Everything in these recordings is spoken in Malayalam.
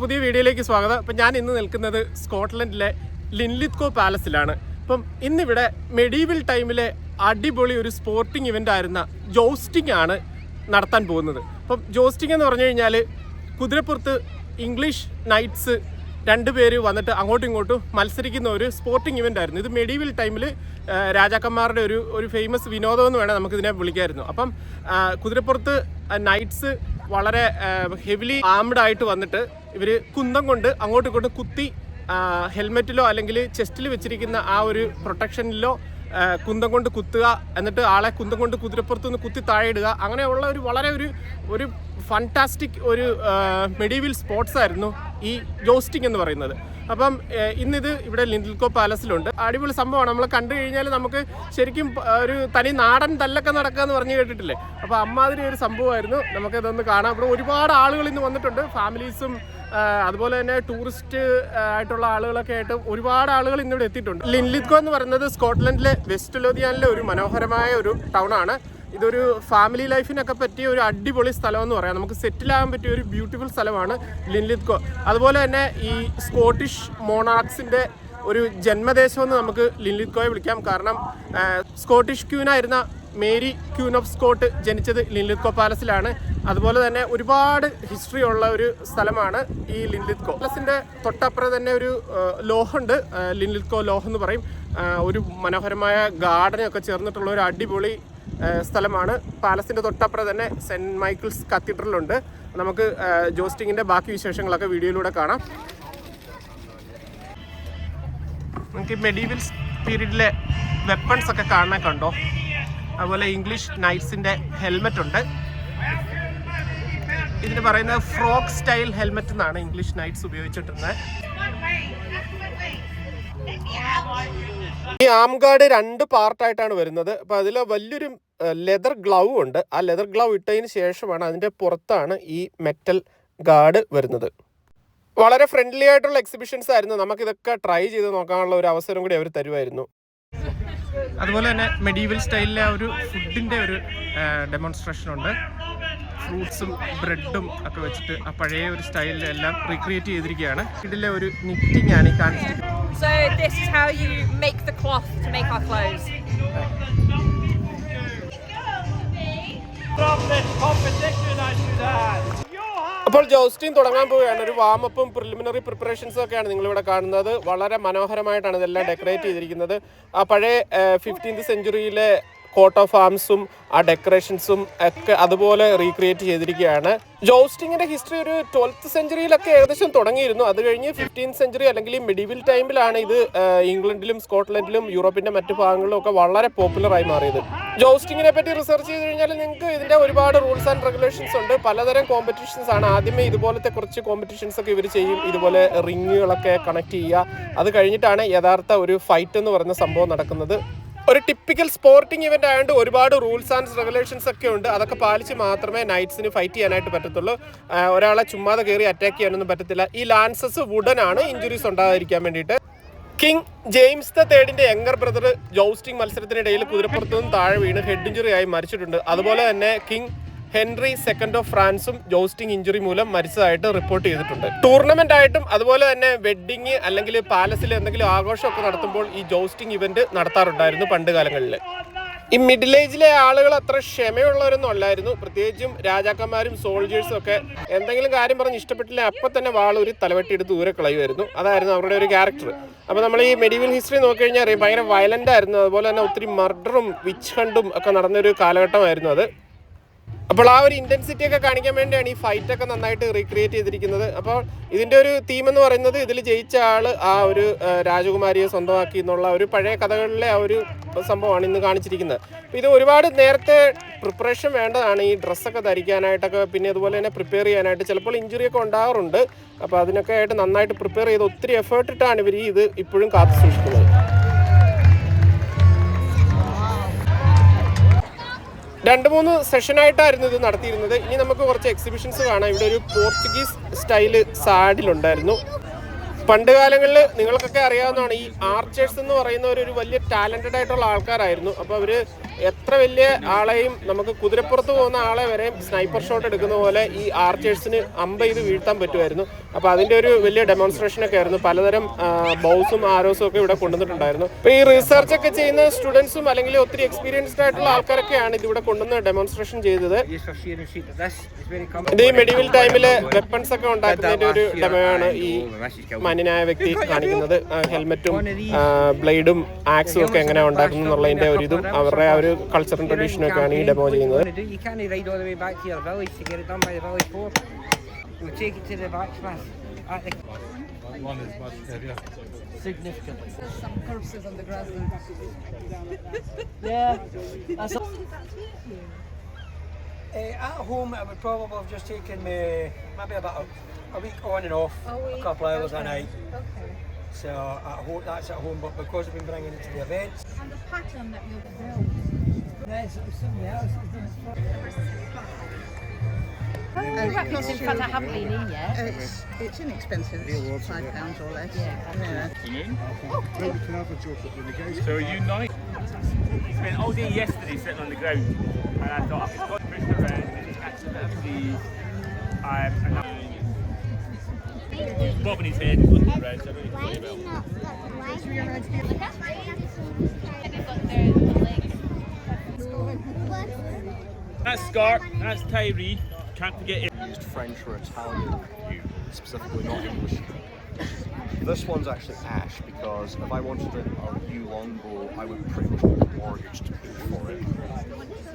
പുതിയ വീഡിയോയിലേക്ക് സ്വാഗതം. അപ്പം ഞാൻ ഇന്ന് നിൽക്കുന്നത് സ്കോട്ട്ലൻഡിലെ ലിൻലിത്കോ പാലസിലാണ്. അപ്പം ഇന്നിവിടെ മെഡീവൽ ടൈമിലെ അടിപൊളി ഒരു സ്പോർട്ടിംഗ് ഇവൻ്റ് ആയിരുന്ന ജോസ്റ്റിംഗ് ആണ് നടത്താൻ പോകുന്നത്. അപ്പം ജോസ്റ്റിംഗ് എന്ന് പറഞ്ഞു കഴിഞ്ഞാൽ കുതിരപ്പുറത്ത് ഇംഗ്ലീഷ് നൈറ്റ്സ് രണ്ടുപേര് വന്നിട്ട് അങ്ങോട്ടും ഇങ്ങോട്ടും മത്സരിക്കുന്ന ഒരു സ്പോർട്ടിംഗ് ഇവൻ്റ് ആയിരുന്നു. ഇത് മെഡീവൽ ടൈമിൽ രാജാക്കന്മാരുടെ ഒരു ഫേമസ് വിനോദം എന്ന് വേണം നമുക്കിതിനെ വിളിക്കായിരുന്നു. അപ്പം കുതിരപ്പുറത്ത് നൈറ്റ്സ് വളരെ ഹെവിലി ആംഡ് ആയിട്ട് വന്നിട്ട് ഇവർ കുന്തം കൊണ്ട് അങ്ങോട്ടും ഇങ്ങോട്ടും കുത്തി ഹെൽമെറ്റിലോ അല്ലെങ്കിൽ ചെസ്റ്റിൽ വെച്ചിരിക്കുന്ന ആ ഒരു പ്രൊട്ടക്ഷനിലോ കുന്തം കൊണ്ട് കുത്തുക, എന്നിട്ട് ആളെ കുന്തം കൊണ്ട് കുതിരപ്പുറത്തുനിന്ന് കുത്തി താഴെ ഇടുക, അങ്ങനെയുള്ള വളരെ ഒരു ഫാന്റാസ്റ്റിക് ഒരു മെഡീവൽ സ്പോർട്സ് ആയിരുന്നു ഈ ജോസ്റ്റിംഗ് എന്ന് പറയുന്നത്. അപ്പം ഇന്നിത് ഇവിടെ ലിൻലിത്കോ പാലസിലുണ്ട്. അടിപൊളി സംഭവമാണ്. നമ്മൾ കണ്ടു കഴിഞ്ഞാൽ നമുക്ക് ശരിക്കും ഒരു തനി നാടൻ തല്ലൊക്കെ നടക്കുക എന്ന് പറഞ്ഞു കേട്ടിട്ടില്ലേ? അപ്പോൾ അമ്മാതിരി ഒരു സംഭവമായിരുന്നു. നമുക്കിതൊന്ന് കാണാം. ഇവിടെ ഒരുപാട് ആളുകൾ ഇന്ന് വന്നിട്ടുണ്ട്. ഫാമിലീസും അതുപോലെ തന്നെ ടൂറിസ്റ്റ് ആയിട്ടുള്ള ആളുകളൊക്കെ ആയിട്ട് ഒരുപാട് ആളുകൾ ഇന്നിവിടെ എത്തിയിട്ടുണ്ട്. ലിൻലിത്കോ എന്ന് പറയുന്നത് സ്കോട്ട്ലൻഡിലെ വെസ്റ്റ് ലോദിയാനിലെ ഒരു മനോഹരമായ ഒരു ടൗൺ ആണ്. ഇതൊരു ഫാമിലി ലൈഫിനൊക്കെ പറ്റിയ ഒരു അടിപൊളി സ്ഥലമെന്ന് പറയാം. നമുക്ക് സെറ്റിലാകാൻ പറ്റിയ ഒരു ബ്യൂട്ടിഫുൾ സ്ഥലമാണ് ലിൻലിത്കോ. അതുപോലെ തന്നെ ഈ സ്കോട്ടിഷ് മോണാർക്സിൻ്റെ ഒരു ജന്മദേശമെന്ന് നമുക്ക് ലിൻലിത്കോയെ വിളിക്കാം. കാരണം സ്കോട്ടിഷ് ക്യൂനായിരുന്ന മേരി ക്യൂൻ ഓഫ് സ്കോട്ട് ജനിച്ചത് ലിൻലിത്കോ പാലസിലാണ്. അതുപോലെ തന്നെ ഒരുപാട് ഹിസ്റ്ററി ഉള്ള ഒരു സ്ഥലമാണ് ഈ ലിൻലിത്കോ പാലസിൻ്റെ തൊട്ടപ്പുറം തന്നെ ഒരു ലോഹുണ്ട്, ലിൻലിത്കോ ലോഹ് എന്ന് പറയും. ഒരു മനോഹരമായ ഗാർഡനൊക്കെ ചേർന്നിട്ടുള്ള ഒരു അടിപൊളി സ്ഥലമാണ്. പാലസിൻ്റെ തൊട്ടപ്പുറം തന്നെ സെൻറ്റ് മൈക്കിൾസ് കത്തീഡ്രലുണ്ട്. നമുക്ക് ജോസ്റ്റിങ്ങിൻ്റെ ബാക്കി വിശേഷങ്ങളൊക്കെ വീഡിയോയിലൂടെ കാണാം. നമുക്ക് മെഡീവൽ പീരീഡിലെ വെപ്പൺസ് ഒക്കെ കാണാൻ കണ്ടോ. അതുപോലെ ഇംഗ്ലീഷ് നൈറ്റ്സിൻ്റെ ഹെൽമെറ്റ് ഉണ്ട്. ഇതിന് പറയുന്നത് ഫ്രോക്ക് സ്റ്റൈൽ ഹെൽമെറ്റ് എന്നാണ് ഇംഗ്ലീഷ് നൈറ്റ്സ് ഉപയോഗിച്ചിട്ടുള്ളത്. ഈ ആം ഗാർഡ് 2 പാർട്ടായിട്ടാണ് വരുന്നത്. അപ്പോൾ അതിൽ വലിയൊരു ലെതർ ഗ്ലൗ ഉണ്ട്. ആ ലെതർ ഗ്ലൗ ഇട്ടതിന് ശേഷമാണ് അതിൻ്റെ പുറത്താണ് ഈ മെറ്റൽ ഗാർഡ് വരുന്നത്. വളരെ ഫ്രണ്ട്ലി ആയിട്ടുള്ള എക്സിബിഷൻസ് ആയിരുന്നു. നമുക്കിതൊക്കെ ട്രൈ ചെയ്ത് നോക്കാനുള്ള ഒരു അവസരം കൂടി അവർ തരുമായിരുന്നു. അതുപോലെ തന്നെ മെഡീവൽ സ്റ്റൈലിലെ ഒരു ഫുഡിൻ്റെ ഒരു ഡെമോൺസ്ട്രേഷൻ ഉണ്ട്. ഫ്രൂട്ട്സും ബ്രെഡും ഒക്കെ വെച്ചിട്ട് ആ പഴയ ഒരു സ്റ്റൈലിലെല്ലാം റീക്രിയേറ്റ് ചെയ്തിരിക്കുകയാണ്. ഇതിലെ ഒരു നിറ്റിംഗ് ആണ് ഈ കാണിച്ചിരിക്കുന്നത്. So this is how you make the cloth to make our clothes. അപ്പോൾ ജോസ്റ്റിംഗ് തുടങ്ങാൻ പോവുകയാണ്. ഒരു വാമപ്പും പ്രിലിമിനറി പ്രിപ്പറേഷൻസും ഒക്കെയാണ് നിങ്ങളിവിടെ കാണുന്നത്. വളരെ മനോഹരമായിട്ടാണ് ഇതെല്ലാം ഡെക്കറേറ്റ് ചെയ്തിരിക്കുന്നത്. ആ പഴയ 15th സെഞ്ച്വറിയിലെ കോട്ട് ഓഫ് ആംസും ആ ഡെക്കറേഷൻസും ഒക്കെ അതുപോലെ റീക്രിയേറ്റ് ചെയ്തിരിക്കുകയാണ്. ജോസ്റ്റിങ്ങിൻ്റെ ഹിസ്റ്ററി ഒരു 12th സെഞ്ച്വറിയിലൊക്കെ ഏകദേശം തുടങ്ങിയിരുന്നു. അത് കഴിഞ്ഞ് 15th സെഞ്ച്വറി അല്ലെങ്കിൽ മെഡീവൽ ടൈമിലാണ് ഇത് ഇംഗ്ലണ്ടിലും സ്കോട്ട്ലൻഡിലും യൂറോപ്പിൻ്റെ മറ്റു ഭാഗങ്ങളിലും ഒക്കെ വളരെ പോപ്പുലറായി മാറിയത്. ജോസ്റ്റിങ്ങിനെ പറ്റി റിസർച്ച് ചെയ്ത് കഴിഞ്ഞാൽ നിങ്ങൾക്ക് ഇതിൻ്റെ ഒരുപാട് റൂൾസ് ആൻഡ് റെഗുലേഷൻസ് ഉണ്ട്. പലതരം കോമ്പറ്റീഷൻസ് ആണ്. ആദ്യമേ ഇതുപോലത്തെ കുറച്ച് കോമ്പറ്റീഷൻസ് ഒക്കെ ഇവർ ചെയ്യും. ഇതുപോലെ റിങ്ങുകളൊക്കെ കണക്ട് ചെയ്യുക. അത് കഴിഞ്ഞിട്ടാണ് യഥാർത്ഥ ഒരു ഫൈറ്റ് എന്ന് പറയുന്ന സംഭവം നടക്കുന്നത്. ഒരു ടിപ്പിക്കൽ സ്പോർട്ടിംഗ് ഇവൻ്റ് ആയതുകൊണ്ട് ഒരുപാട് റൂൾസ് ആൻഡ് റെഗുലേഷൻസ് ഒക്കെ ഉണ്ട്. അതൊക്കെ പാലിച്ച് മാത്രമേ നൈറ്റ്സിന് ഫൈറ്റ് ചെയ്യാനായിട്ട് പറ്റത്തുള്ളൂ. ഒരാളെ ചുമ്മാതെ കയറി അറ്റാക്ക് ചെയ്യാനൊന്നും പറ്റത്തില്ല. ഈ ലാൻസസ് വുഡൻ ആണ്, ഇഞ്ചുറീസ് ഉണ്ടാകാതിരിക്കാൻ വേണ്ടിയിട്ട്. King James III younger brother jousting മത്സരത്തിനിടയിൽ കുതിരപ്പുറത്തു നിന്ന് താഴെ വീണ് ഹെഡ് ഇഞ്ചുറി ആയി മരിച്ചിട്ടുണ്ട്. അതുപോലെ തന്നെ കിങ് ഹെൻറി II ഓഫ് ഫ്രാൻസും ജോസ്റ്റിംഗ് ഇഞ്ചുറി മൂലം മരിച്ചതായിട്ട് റിപ്പോർട്ട് ചെയ്തിട്ടുണ്ട്. ടൂർണമെന്റ് ആയിട്ടും അതുപോലെ തന്നെ വെഡ്ഡിങ് അല്ലെങ്കിൽ പാലസിൽ എന്തെങ്കിലും ആഘോഷമൊക്കെ നടത്തുമ്പോൾ ഈ ജോസ്റ്റിംഗ് ഇവന്റ് നടത്താറുണ്ടായിരുന്നു പണ്ട് കാലങ്ങളിൽ. ഈ മിഡിൽ ഏജിലെ ആളുകൾ അത്ര ക്ഷമയുള്ളവരൊന്നും അല്ലായിരുന്നു. പ്രത്യേകിച്ചും രാജാക്കന്മാരും സോൾജേഴ്സും ഒക്കെ എന്തെങ്കിലും കാര്യം പറഞ്ഞ് ഇഷ്ടപ്പെട്ടില്ല അപ്പം തന്നെ വാളൂരി തലവെട്ടിയെടുത്ത് ദൂരെ കളയുമായിരുന്നു. അതായിരുന്നു അവരുടെ ഒരു ക്യാരക്ടർ. അപ്പോൾ നമ്മൾ ഈ മെഡീവൽ ഹിസ്റ്ററി നോക്കിക്കഴിഞ്ഞാൽ അറിയാം, ഭയങ്കര വയലൻ്റ് ആയിരുന്നു. അതുപോലെ തന്നെ ഒത്തിരി മർഡറും വിച്ച് ഹണ്ടും ഒക്കെ നടന്നൊരു കാലഘട്ടമായിരുന്നു അത്. അപ്പോൾ ആ ഒരു ഇൻറ്റൻസിറ്റി ഒക്കെ കാണിക്കാൻ വേണ്ടിയാണ് ഈ ഫൈറ്റൊക്കെ നന്നായിട്ട് റീക്രിയേറ്റ് ചെയ്തിരിക്കുന്നത്. അപ്പോൾ ഇതിൻ്റെ ഒരു തീം എന്ന് പറയുന്നത് ഇതിൽ ജയിച്ച ആൾ ആ ഒരു രാജകുമാരിയെ സ്വന്തമാക്കി എന്നുള്ള ഒരു പഴയ കഥകളിലെ ആ ഒരു സംഭവമാണ് ഇന്ന് കാണിച്ചിരിക്കുന്നത്. അപ്പോൾ ഇത് ഒരുപാട് നേരത്തെ പ്രിപ്പറേഷൻ വേണ്ടതാണ് ഈ ഡ്രസ്സൊക്കെ ധരിക്കാനായിട്ടൊക്കെ, പിന്നെ അതുപോലെ തന്നെ പ്രിപ്പയർ ചെയ്യാനായിട്ട്. ചിലപ്പോൾ ഇഞ്ചുറിയൊക്കെ ഉണ്ടാകാറുണ്ട്. അപ്പോൾ അതിനൊക്കെ ആയിട്ട് നന്നായിട്ട് പ്രിപ്പയർ ചെയ്ത് ഒത്തിരി എഫേർട്ട് ഇട്ടാണ് ഇവർ ഇത് ഇപ്പോഴും കാത്തു സൂക്ഷിക്കുന്നത്. 2-3 സെഷനായിട്ടായിരുന്നു ഇത് നടത്തിയിരുന്നത്. ഇനി നമുക്ക് കുറച്ച് എക്സിബിഷൻസ് കാണാം. ഇവിടെ ഒരു പോർച്ചുഗീസ് സ്റ്റൈല് സാഡിലുണ്ടായിരുന്നു. പണ്ട് കാലങ്ങളിൽ നിങ്ങൾക്കൊക്കെ അറിയാവുന്നതാണ്, ഈ ആർച്ചേഴ്സ് എന്ന് പറയുന്നവർ ഒരു വലിയ ടാലൻറ്റഡ് ആയിട്ടുള്ള ആൾക്കാരായിരുന്നു. അപ്പോൾ അവർ എത്ര വലിയ ആളെയും, നമുക്ക് കുതിരപ്പുറത്ത് പോകുന്ന ആളെ വരെ സ്നൈപ്പർ ഷോട്ട് എടുക്കുന്ന പോലെ ഈ ആർച്ചേഴ്സിന് അമ്പ് ചെയ്ത് വീഴ്ത്താൻ പറ്റുമായിരുന്നു. അപ്പോൾ അതിൻ്റെ ഒരു വലിയ ഡെമോൺസ്ട്രേഷനൊക്കെ ആയിരുന്നു. പലതരം ബൗസും ആരോസും ഒക്കെ ഇവിടെ കൊണ്ടുവന്നിട്ടുണ്ടായിരുന്നു. അപ്പോൾ ഈ റിസർച്ചൊക്കെ ചെയ്യുന്ന സ്റ്റുഡൻസും അല്ലെങ്കിൽ ഒത്തിരി എക്സ്പീരിയൻസ്ഡ് ആയിട്ടുള്ള ആൾക്കാരൊക്കെയാണ് ഇതിവിടെ കൊണ്ടുവന്ന് ഡെമോൺസ്ട്രേഷൻ ചെയ്തത്. ഇത് ഈ മെഡിവൽ ടൈമിലെ വെപ്പൺസ് ഒക്കെ ഉണ്ടാക്കുന്നതിൻ്റെ ഒരു ഡെമോയാണ് ഈ മാന്യനായ വ്യക്തി കാണിക്കുന്നത്. ഹെൽമെറ്റും ബ്ലേഡും ആക്സും ഒക്കെ എങ്ങനെ ഉണ്ടാക്കുന്നു എന്നുള്ളതിൻ്റെ ഒരു ഇതും അവരുടെ ആ ഒരു കൾച്ചറും ട്രഡീഷനും ഒക്കെയാണ് ഈ ഡെമോ ചെയ്യുന്നത്. Significantly. There's some corpses on the grass. Yeah, that's all. At home, I would probably have just taken me maybe about a week on and off, a couple hours a night. Okay. So at home, that's at home, but because I've been bringing it to the events. And the pattern that you've built. Yes, somebody else is doing Because I haven't been in yet. It's inexpensive. It's £5 or less. Yeah. So are you nice? We spent all day yesterday sitting on the ground, and I thought I could go push around and catch a bit of breeze. He's bobbing his head, he's looking around, so I don't need to worry about him. That's Scott, that's Tyree. Can't forget it. Used French or Italian yew, specifically not English yew. This one's actually ash because if I wanted a yew longbow, I would pretty much need a mortgage to pay for it.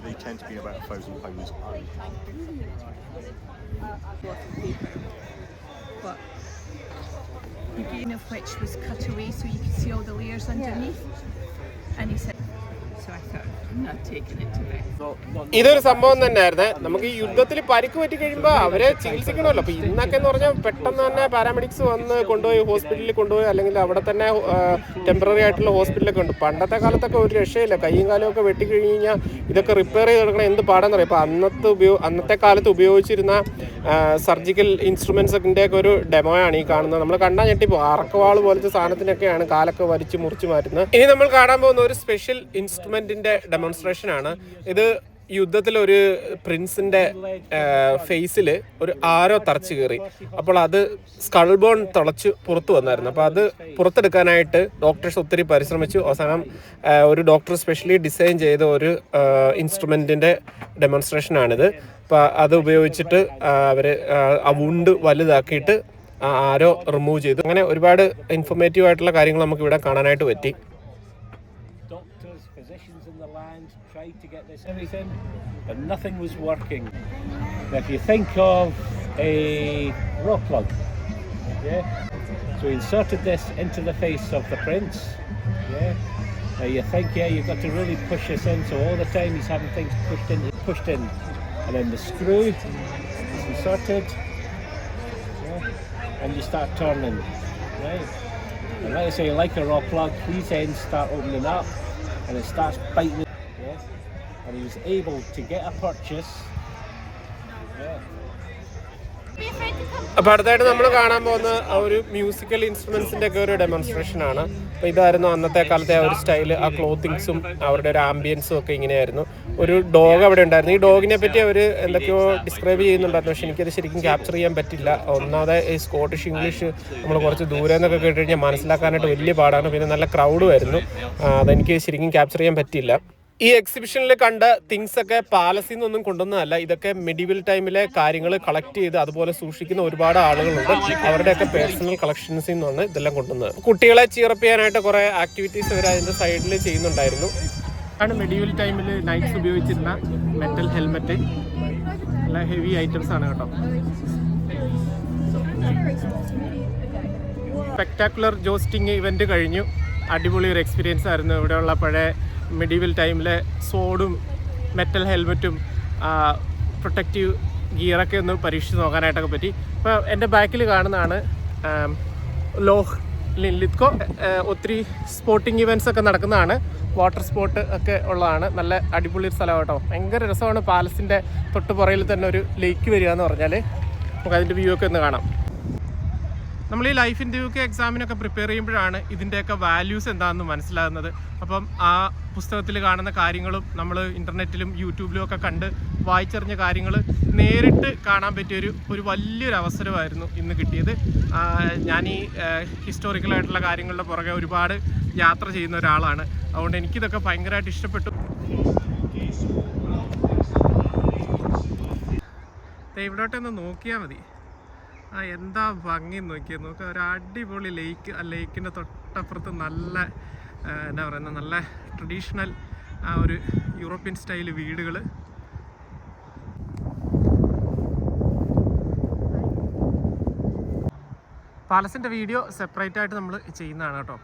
They tend to be about £1,000 But the green of which was cut away so you could see all the layers underneath. And he said, so I thought, I'm not taking it to bed. ഇതൊരു സംഭവം തന്നെയായിരുന്നു. നമുക്ക് ഈ യുദ്ധത്തിൽ പരിക്ക് പറ്റി കഴിയുമ്പോൾ അവരെ ചികിത്സിക്കണമല്ലോ. അപ്പോൾ ഇന്നൊക്കെ എന്ന് പറഞ്ഞാൽ പെട്ടെന്ന് തന്നെ പാരാമെഡിക്സ് വന്ന് കൊണ്ടുപോയി ഹോസ്പിറ്റലിൽ കൊണ്ടുപോയി, അല്ലെങ്കിൽ അവിടെ തന്നെ ടെമ്പററി ആയിട്ടുള്ള ഹോസ്പിറ്റലൊക്കെ ഉണ്ട്. പണ്ടത്തെ കാലത്തൊക്കെ ഒരു രക്ഷയില്ല. കൈയും കാലും ഒക്കെ വെട്ടിക്കഴിഞ്ഞ് കഴിഞ്ഞാൽ ഇതൊക്കെ റിപ്പയർ ചെയ്തെടുക്കണം എന്ത് പാടാന്ന് പറയാം. അപ്പോൾ അന്നത്തെ കാലത്ത് ഉപയോഗിച്ചിരുന്ന സർജിക്കൽ ഇൻസ്ട്രുമെൻസിൻ്റെ ഒക്കെ ഒരു ഡെമോയാണ് ഈ കാണുന്നത്. നമ്മൾ കണ്ടാൽ ഞെട്ടിപ്പോൾ അറക്കവാൾ പോലത്തെ സാധനത്തിനൊക്കെയാണ് കാലൊക്കെ വലിച്ച് മുറിച്ച് മാറ്റുന്നത്. ഇനി നമ്മൾ കാണാൻ പോകുന്ന ഒരു സ്പെഷ്യൽ ഇൻസ്ട്രുമെൻറ്റിൻ്റെ ഡെമോൺസ്ട്രേഷനാണ് ഇത്. യുദ്ധത്തിൽ ഒരു പ്രിൻസിൻ്റെ ഫേസിൽ ഒരു ആരോ തറച്ച് കയറി. അപ്പോൾ അത് സ്കൾ ബോൺ തിളച്ച് പുറത്തു വന്നായിരുന്നു. അപ്പോൾ അത് പുറത്തെടുക്കാനായിട്ട് ഡോക്ടേഴ്സ് ഒത്തിരി പരിശ്രമിച്ചു. അവസാനം ഒരു ഡോക്ടർ സ്പെഷ്യലി ഡിസൈൻ ചെയ്ത ഒരു ഇൻസ്ട്രുമെൻറ്റിൻ്റെ ഡെമോൺസ്ട്രേഷനാണിത്. അപ്പോൾ അത് ഉപയോഗിച്ചിട്ട് അവർ ആ വുണ്ട് വലുതാക്കിയിട്ട് ആരോ റിമൂവ് ചെയ്തു. അങ്ങനെ ഒരുപാട് ഇൻഫോർമേറ്റീവ് ആയിട്ടുള്ള കാര്യങ്ങൾ നമുക്ക് ഇവിടെ കാണാനായിട്ട് പറ്റി. Doctors, physicians in the land tried to get this everything, but nothing was working. Now, if you think of a raw plug, yeah, so we inserted this into the face of the prince, yeah. Now you think, yeah, you've got to really push this in, so all the time he's having things pushed in, and then the screw is inserted, yeah, and you start turning, right. And like I say, like a raw plug, these ends start opening up and it starts biting. Yes. And he was able to get a purchase. Yeah. അപ്പോൾ അടുത്തായിട്ട് നമ്മൾ കാണാൻ പോകുന്ന ആ ഒരു മ്യൂസിക്കൽ ഇൻസ്ട്രുമെൻസിൻ്റെ ഒക്കെ ഒരു ഡെമോൺസ്ട്രേഷനാണ്. അപ്പോൾ ഇതായിരുന്നു അന്നത്തെ കാലത്തെ ആ ഒരു സ്റ്റൈല്. ആ ക്ലോത്തിങ്സും അവരുടെ ഒരു ആംബിയൻസും ഒക്കെ ഇങ്ങനെയായിരുന്നു. ഒരു ഡോഗ് അവിടെ ഉണ്ടായിരുന്നു. ഈ ഡോഗിനെ പറ്റി അവർ എന്തൊക്കെയോ ഡിസ്ക്രൈബ് ചെയ്യുന്നുണ്ടായിരുന്നു. പക്ഷേ എനിക്കത് ശരിക്കും ക്യാപ്ചർ ചെയ്യാൻ പറ്റില്ല. ഒന്നാമത് ഈ സ്കോട്ടിഷ് ഇംഗ്ലീഷ് നമ്മൾ കുറച്ച് ദൂരെ നിന്നൊക്കെ കേട്ട് കഴിഞ്ഞാൽ മനസ്സിലാക്കാനായിട്ട് വലിയ പാടാണ്. പിന്നെ നല്ല ക്രൗഡും ആയിരുന്നു. അതെനിക്ക് ശരിക്കും ക്യാപ്ചർ ചെയ്യാൻ പറ്റില്ല. ഈ എക്സിബിഷനിൽ കണ്ട തിങ്സ് ഒക്കെ പാലസിൽ നിന്നൊന്നും കൊണ്ടുവന്നതല്ല. ഇതൊക്കെ മെഡിവൽ ടൈമിലെ കാര്യങ്ങൾ കളക്ട് ചെയ്ത് അതുപോലെ സൂക്ഷിക്കുന്ന ഒരുപാട് ആളുകളുണ്ട്. അവരുടെയൊക്കെ പേഴ്സണൽ കളക്ഷൻസിൽ നിന്നാണ് ഇതെല്ലാം കൊണ്ടുവന്നത്. കുട്ടികളെ ചീറപ്പ് ചെയ്യാനായിട്ട് കുറേ ആക്ടിവിറ്റീസ് അവർ അതിൻ്റെ സൈഡിൽ ചെയ്യുന്നുണ്ടായിരുന്നു. ആണ് മെഡിവൽ ടൈമിൽ നൈറ്റ്സ് ഉപയോഗിച്ചിരുന്ന മെറ്റൽ ഹെൽമെറ്റ്. നല്ല ഹെവി ഐറ്റംസ് ആണ് കേട്ടോ. സ്പെക്ടാക്കുലർ ജോസ്റ്റിംഗ് ഇവന്റ് കഴിഞ്ഞു. അടിപൊളി ഒരു എക്സ്പീരിയൻസ് ആയിരുന്നു. ഇവിടെയുള്ള പഴയ മെഡീവൽ ടൈമിലെ സോഡും മെറ്റൽ ഹെൽമെറ്റും പ്രൊട്ടക്റ്റീവ് ഗിയറൊക്കെ ഒന്ന് പരീക്ഷിച്ച് നോക്കാനായിട്ടൊക്കെ പറ്റി. ഇപ്പോൾ എൻ്റെ ബാക്കിൽ കാണുന്നതാണ് ലോഹ് ലിൻലിത്കോ. ഒത്തിരി സ്പോർട്ടിങ് ഇവൻറ്റ്സ് ഒക്കെ നടക്കുന്നതാണ്. വാട്ടർ സ്പോർട്ട് ഒക്കെ ഉള്ളതാണ്. നല്ല അടിപൊളി ഒരു സ്ഥലം കേട്ടോ. ഭയങ്കര രസമാണ്. പാലസിൻ്റെ തൊട്ട് പുറയിൽ തന്നെ ഒരു ലേക്ക് വരിക എന്ന് പറഞ്ഞാൽ നമുക്ക് അതിൻ്റെ വ്യൂ ഒക്കെ ഒന്ന് കാണാം. നമ്മൾ ഈ ലൈഫ് ഇൻ്റർവ്യൂക്ക് എക്സാമിനൊക്കെ പ്രിപ്പയർ ചെയ്യുമ്പോഴാണ് ഇതിൻ്റെയൊക്കെ വാല്യൂസ് എന്താണെന്ന് മനസ്സിലാകുന്നത്. അപ്പം ആ പുസ്തകത്തിൽ കാണുന്ന കാര്യങ്ങളും നമ്മൾ ഇൻ്റർനെറ്റിലും യൂട്യൂബിലും ഒക്കെ കണ്ട് വായിച്ചറിഞ്ഞ കാര്യങ്ങൾ നേരിട്ട് കാണാൻ പറ്റിയൊരു വലിയൊരു അവസരമായിരുന്നു ഇന്ന് കിട്ടിയത്. ഞാൻ ഈ ഹിസ്റ്റോറിക്കലായിട്ടുള്ള കാര്യങ്ങളുടെ പുറകെ ഒരുപാട് യാത്ര ചെയ്യുന്ന ഒരാളാണ്. അതുകൊണ്ട് എനിക്കിതൊക്കെ ഭയങ്കരമായിട്ട് ഇഷ്ടപ്പെട്ടു. ഇവിടോട്ടൊന്ന് നോക്കിയാൽ മതി. എന്താ ഭംഗി നോക്കിയത് നോക്കുക. ഒരു അടിപൊളി ലേക്ക്. ആ ലേക്കിൻ്റെ തൊട്ടപ്പുറത്ത് നല്ല എന്താ പറയുന്നത്, നല്ല ട്രഡീഷണൽ ആ ഒരു യൂറോപ്യൻ സ്റ്റൈൽ വീടുകൾ. പാലസിൻ്റെ വീഡിയോ സെപ്പറേറ്റ് ആയിട്ട് നമ്മൾ ചെയ്യുന്നതാണ് കേട്ടോ.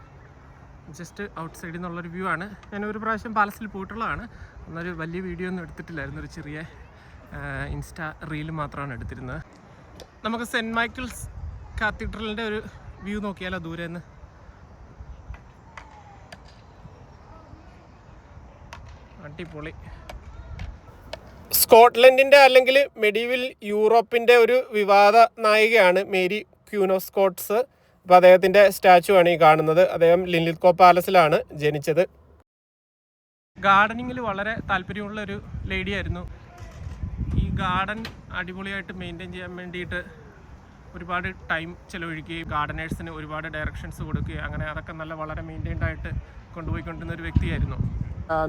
ജസ്റ്റ് ഔട്ട് സൈഡിൽ നിന്നുള്ളൊരു വ്യൂ ആണ്. ഞാൻ ഒരു പ്രാവശ്യം പാലസിൽ പോയിട്ടുള്ളതാണ്. അന്നൊരു വലിയ വീഡിയോ ഒന്നും എടുത്തിട്ടില്ലായിരുന്നു. ഒരു ചെറിയ ഇൻസ്റ്റാ റീൽ മാത്രമാണ് എടുത്തിരുന്നത്. നമുക്ക് സെൻറ്റ് മൈക്കിൾസ് കാത്തീഡ്രലിൻ്റെ ഒരു വ്യൂ നോക്കിയാലോ ദൂരെ നിന്ന്. അടിപൊളി. സ്കോട്ട്ലൻഡിൻ്റെ അല്ലെങ്കിൽ മെഡീവൽ യൂറോപ്പിൻ്റെ ഒരു വിവാദ നായികയാണ് മേരി ക്യൂൻ ഓഫ് സ്കോട്ട്സ്. അപ്പോൾ അദ്ദേഹത്തിൻ്റെ സ്റ്റാച്ചു ആണ് ഈ കാണുന്നത്. അദ്ദേഹം ലിൻലിത്കോ പാലസിലാണ് ജനിച്ചത്. ഗാർഡനിങ്ങിൽ വളരെ താല്പര്യമുള്ള ഒരു ലേഡിയായിരുന്നു. ഈ ഗാർഡൻ അടിപൊളിയായിട്ട് മെയിൻറ്റെയിൻ ചെയ്യാൻ വേണ്ടിയിട്ട് ഒരുപാട് ടൈം ചിലവഴിക്കുകയും ഗാർഡനേഴ്സിന് ഒരുപാട് ഡയറക്ഷൻസ് കൊടുക്കുകയും അങ്ങനെ അതൊക്കെ നല്ല വളരെ മെയിൻറ്റെയിൻഡ് ആയിട്ട് കൊണ്ടുപോയിക്കൊണ്ടിരുന്ന ഒരു വ്യക്തിയായിരുന്നു.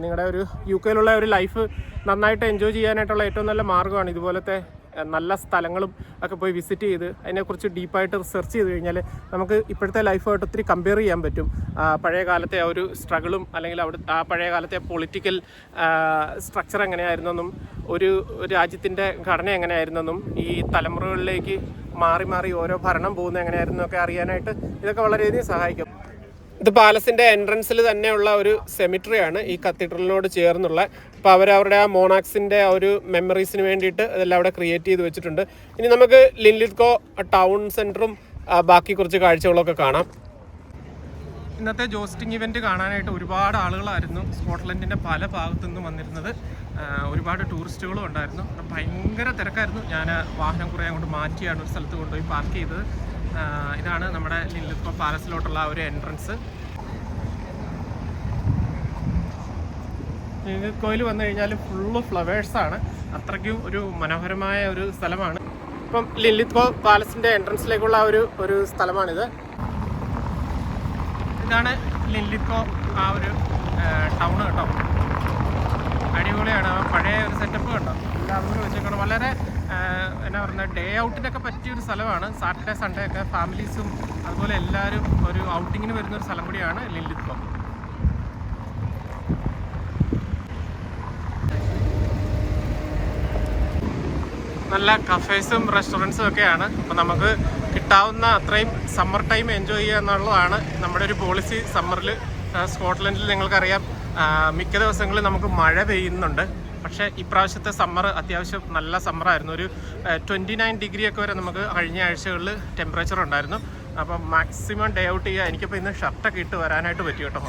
നിങ്ങളുടെ ഒരു UK ഒരു ലൈഫ് നന്നായിട്ട് എൻജോയ് ചെയ്യാനായിട്ടുള്ള ഏറ്റവും നല്ല മാർഗ്ഗമാണ് ഇതുപോലത്തെ നല്ല സ്ഥലങ്ങളും ഒക്കെ പോയി വിസിറ്റ് ചെയ്ത് അതിനെക്കുറിച്ച് ഡീപ്പായിട്ട് റിസർച്ച് ചെയ്ത് കഴിഞ്ഞാൽ നമുക്ക് ഇപ്പോഴത്തെ ലൈഫായിട്ട് ഒത്തിരി കമ്പയർ ചെയ്യാൻ പറ്റും. പഴയ കാലത്തെ ആ ഒരു സ്ട്രഗിളും അല്ലെങ്കിൽ ആ പഴയ കാലത്തെ പൊളിറ്റിക്കൽ സ്ട്രക്ചർ എങ്ങനെയായിരുന്നെന്നും ഒരു രാജ്യത്തിൻ്റെ ഘടന എങ്ങനെയായിരുന്നെന്നും ഈ തലമുറകളിലേക്ക് മാറി മാറി ഓരോ ഭരണം പോകുന്നത് എങ്ങനെയായിരുന്നൊക്കെ അറിയാനായിട്ട് ഇതൊക്കെ വളരെയധികം സഹായിക്കും. ഇത് പാലസിൻ്റെ എൻട്രൻസിൽ തന്നെയുള്ള ഒരു സെമിട്രിയാണ് ഈ കത്തീഡ്രലിനോട് ചേർന്നുള്ള. അപ്പോൾ അവരവരുടെ ആ മോണാക്സിൻ്റെ ആ ഒരു മെമ്മറീസിന് വേണ്ടിയിട്ട് അതെല്ലാം അവിടെ ക്രിയേറ്റ് ചെയ്ത് വെച്ചിട്ടുണ്ട്. ഇനി നമുക്ക് ലിൻലിത്കോ ടൗൺ സെൻറ്ററും ബാക്കി കുറച്ച് കാഴ്ചകളൊക്കെ കാണാം. ഇന്നത്തെ ജോസ്റ്റിംഗ് ഇവൻറ്റ് കാണാനായിട്ട് ഒരുപാട് ആളുകളായിരുന്നു സ്കോട്ട്ലൻഡിൻ്റെ പല ഭാഗത്തു നിന്നും വന്നിരുന്നത്. ഒരുപാട് ടൂറിസ്റ്റുകളും ഉണ്ടായിരുന്നു. ഭയങ്കര തിരക്കായിരുന്നു. ഞാൻ വാഹനം കുറേ അങ്ങോട്ട് മാറ്റിയാണ് ഒരു സ്ഥലത്ത് കൊണ്ടുപോയി പാർക്ക് ചെയ്തത്. ഇതാണ് നമ്മുടെ ലിൻലിത്കോ പാലസിലോട്ടുള്ള ഒരു എൻട്രൻസ്. ലിൻലിത്കോയിൽ വന്നു കഴിഞ്ഞാൽ ഫുള്ള് ഫ്ലവേഴ്സാണ്. അത്രയ്ക്കും ഒരു മനോഹരമായ ഒരു സ്ഥലമാണ്. ഇപ്പം ലിൻലിത്കോ പാലസിൻ്റെ എൻട്രൻസിലേക്കുള്ള ഒരു സ്ഥലമാണിത്. ഇതാണ് ലിൻലിത്കോ ആ ഒരു ടൗൺ കേട്ടോ. അടിപൊളിയാണ്. പഴയ ഒരു സെറ്റപ്പ് കണ്ടോ. എല്ലാവരും വെച്ചേക്കണം. വളരെ എന്നാ പറയുന്നത്, ഡേ ഔട്ടിനൊക്കെ പറ്റിയൊരു സ്ഥലമാണ്. സാറ്റർഡേ സൺഡേ ഒക്കെ ഫാമിലീസും അതുപോലെ എല്ലാവരും ഒരു ഔട്ടിങ്ങിന് വരുന്നൊരു സ്ഥലം കൂടിയാണ് ലിൻലിത്കോ. നല്ല കഫേസും റെസ്റ്റോറൻറ്റ്സും ഒക്കെയാണ്. അപ്പോൾ നമുക്ക് കിട്ടാവുന്ന അത്രയും സമ്മർ ടൈം എൻജോയ് ചെയ്യുക എന്നുള്ളതാണ് നമ്മുടെ ഒരു പോളിസി. സമ്മറിൽ സ്കോട്ട്ലൻഡിൽ നിങ്ങൾക്കറിയാം മിക്ക ദിവസങ്ങളിൽ നമുക്ക് മഴ പെയ്യുന്നുണ്ട്. പക്ഷേ ഇപ്രാവശ്യത്തെ സമ്മർ അത്യാവശ്യം നല്ല സമ്മറായിരുന്നു. ഒരു 29 ഡിഗ്രി ഒക്കെ വരെ നമുക്ക് കഴിഞ്ഞ ആഴ്ചകളിൽ ടെമ്പറേച്ചർ ഉണ്ടായിരുന്നു. അപ്പം മാക്സിമം ഡേ ഔട്ട് ചെയ്യുക. എനിക്കിപ്പോൾ ഇന്ന് ഷർട്ടൊക്കെ ഇട്ട് വരാനായിട്ട് പറ്റി കേട്ടോ.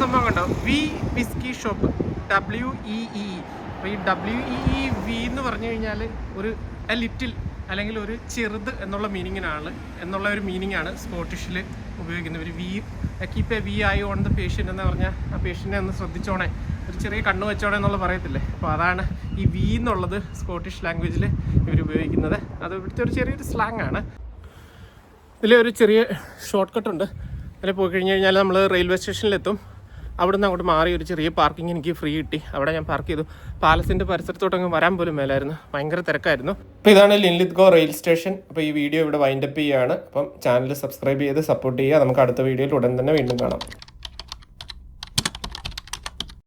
സംഭവം കണ്ടോ, വിസ്കി ഷോപ്പ് WEE. അപ്പോൾ ഈ WEEV എന്ന് പറഞ്ഞു കഴിഞ്ഞാൽ ഒരു ലിറ്റിൽ അല്ലെങ്കിൽ ഒരു ചെറുത് എന്നുള്ള ഒരു മീനിങ്ങാണ് സ്കോട്ടിഷിൽ ഉപയോഗിക്കുന്നത്. ഒരു keep A I on the patient എന്ന് പറഞ്ഞാൽ ആ പേഷ്യൻറ്റിനെ ഒന്ന് ശ്രദ്ധിച്ചോണേ, ഒരു ചെറിയ കണ്ണ് വെച്ചോണേ എന്നുള്ള പറയത്തില്ലേ. അപ്പോൾ അതാണ് ഈ എന്നുള്ളത് സ്കോട്ടിഷ് ലാംഗ്വേജിൽ ഇവർ ഉപയോഗിക്കുന്നത്. അത് ഇവിടുത്തെ ഒരു ചെറിയൊരു സ്ലാങ് ആണ്. ഇതിലൊരു ചെറിയ ഷോർട്ട് കട്ടുണ്ട്. അതിൽ പോയി കഴിഞ്ഞ് കഴിഞ്ഞാൽ നമ്മൾ റെയിൽവേ സ്റ്റേഷനിലെത്തും. അവിടുന്ന് അങ്ങോട്ട് മാറി ഒരു ചെറിയ പാർക്കിംഗ് എനിക്ക് ഫ്രീ കിട്ടി. അവിടെ ഞാൻ പാർക്ക് ചെയ്തു. പാലസിൻ്റെ പരിസരത്തോട്ടങ്ങ് വരാൻ പോലും മേലായിരുന്നു, ഭയങ്കര തിരക്കായിരുന്നു. അപ്പോൾ ഇതാണ് ലിൻലിത്ഗോ റെയിൽ സ്റ്റേഷൻ. അപ്പോൾ ഈ വീഡിയോ ഇവിടെ വൈൻഡപ്പ് ചെയ്യുകയാണ്. അപ്പം ചാനൽ സബ്സ്ക്രൈബ് ചെയ്ത് സപ്പോർട്ട് ചെയ്യുക. നമുക്ക് അടുത്ത വീഡിയോയിൽ ഉടൻ തന്നെ വീണ്ടും കാണാം.